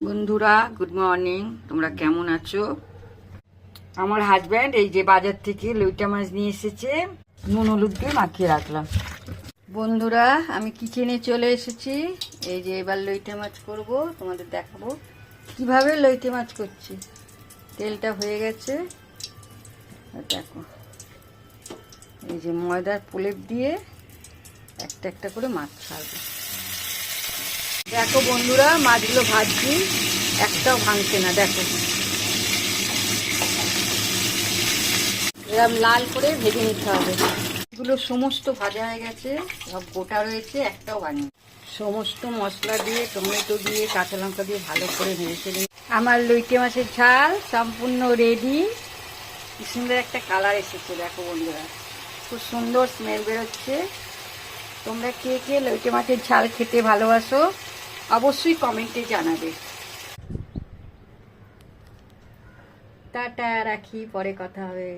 বন্ধুরা good morning. তোমরা কেমন আছো? আমার হাজব্যান্ড এই যে বাজার থেকে লইটা মাছ নিয়ে এসেছে, নুন হলুদ দিয়ে মাখিয়ে রাখলাম। বন্ধুরা আমি কিচেনে চলে এসেছি। এই যে এবার লইটা মাছ করব, তোমাদের দেখাবো কিভাবে লইটা মাছ করছি। তেলটা হয়ে গেছে, দেখো এই যে ময়দার প্রলেপ দিয়ে একটা একটা করে মাছ ছাড়বো। দেখো বন্ধুরা মাছগুলো ভাজছি, একটাও ভাঙছে না। দেখো এরকম লাল করে ভেজে নিতে হবে। এগুলো সমস্ত ভাজা হয়ে গেছে, সব গোটা রয়েছে, একটাও ভাঙেনি। সমস্ত মশলা দিয়ে টমেটো দিয়ে কাঁচা লঙ্কা দিয়ে ভালো করে ভেজে নিই। আমার লইটে মাছের ঝাল সম্পূর্ণ রেডি। কি সুন্দর একটা কালার এসেছে দেখো বন্ধুরা, খুব সুন্দর স্মেল বেরোচ্ছে। তোমরা কে কে লইটে মাছের ঝাল খেতে ভালোবাসো অবশ্যই কমেন্টে জানাবে। টাটা, রাখি, পরে কথা হবে।